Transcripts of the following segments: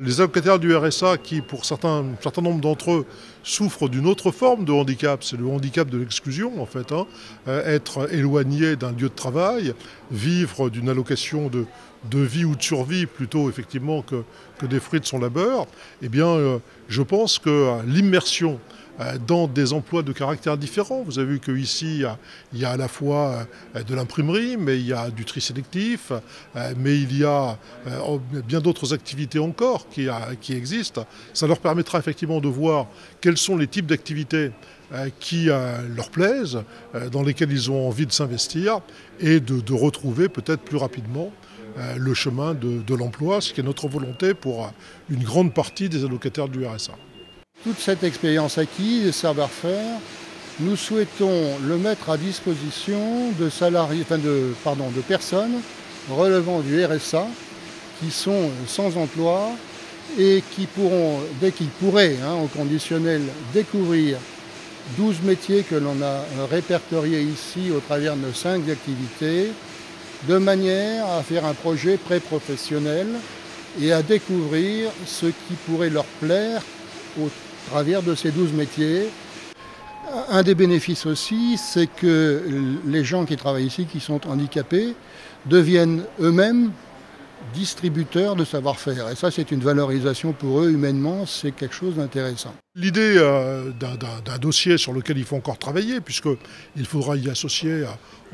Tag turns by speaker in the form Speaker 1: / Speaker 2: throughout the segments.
Speaker 1: Les allocataires du RSA qui, pour un certain nombre d'entre eux, souffrent d'une autre forme de handicap, c'est le handicap de l'exclusion en fait, être éloigné d'un lieu de travail, vivre d'une allocation de vie ou de survie plutôt effectivement que des fruits de son labeur, eh bien je pense que l'immersion dans des emplois de caractère différents. Vous avez vu qu'ici, il y a à la fois de l'imprimerie, mais il y a du tri sélectif, mais il y a bien d'autres activités encore qui existent. Ça leur permettra effectivement de voir quels sont les types d'activités qui leur plaisent, dans lesquelles ils ont envie de s'investir et de retrouver peut-être plus rapidement le chemin de l'emploi, ce qui est notre volonté pour une grande partie des allocataires du RSA.
Speaker 2: Toute cette expérience acquise, et savoir-faire, nous souhaitons le mettre à disposition de salariés, de personnes relevant du RSA qui sont sans emploi et qui pourront, dès qu'ils pourraient, au conditionnel, découvrir 12 métiers que l'on a répertoriés ici au travers de 5 activités, de manière à faire un projet pré-professionnel et à découvrir ce qui pourrait leur plaire au travers de ces 12 métiers. Un des bénéfices aussi, c'est que les gens qui travaillent ici, qui sont handicapés, deviennent eux-mêmes distributeurs de savoir-faire. Et ça, c'est une valorisation pour eux, humainement, c'est quelque chose d'intéressant.
Speaker 1: L'idée d'un dossier sur lequel il faut encore travailler, puisqu'il faudra y associer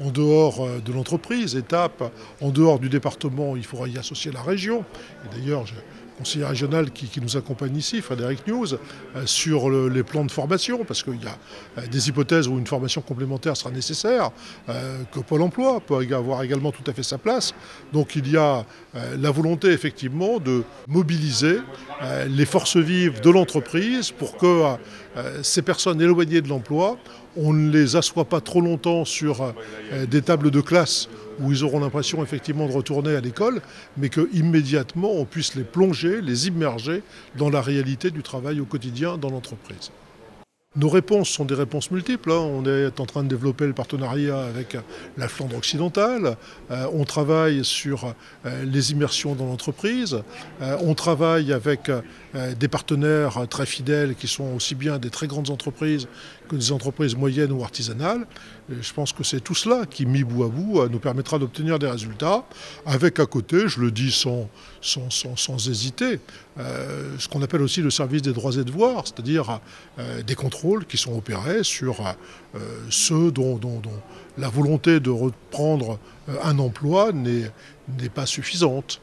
Speaker 1: en dehors de l'entreprise, étape, en dehors du département, il faudra y associer la région. Et d'ailleurs, le conseiller régional qui nous accompagne ici, Frédéric News, sur les plans de formation, parce qu'il y a des hypothèses où une formation complémentaire sera nécessaire, que Pôle emploi peut avoir également tout à fait sa place. Donc il y a la volonté effectivement de mobiliser les forces vives de l'entreprise pour que ces personnes éloignées de l'emploi, on ne les assoit pas trop longtemps sur des tables de classe où ils auront l'impression effectivement de retourner à l'école, mais qu'immédiatement on puisse les plonger, les immerger dans la réalité du travail au quotidien dans l'entreprise. Nos réponses sont des réponses multiples. On est en train de développer le partenariat avec la Flandre occidentale. On travaille sur les immersions dans l'entreprise. On travaille avec des partenaires très fidèles qui sont aussi bien des très grandes entreprises que des entreprises moyennes ou artisanales. Et je pense que c'est tout cela qui, mis bout à bout, nous permettra d'obtenir des résultats, avec à côté, je le dis sans hésiter, ce qu'on appelle aussi le service des droits et devoirs, c'est-à-dire des contrôles qui sont opérés sur ceux dont la volonté de reprendre un emploi n'est pas suffisante.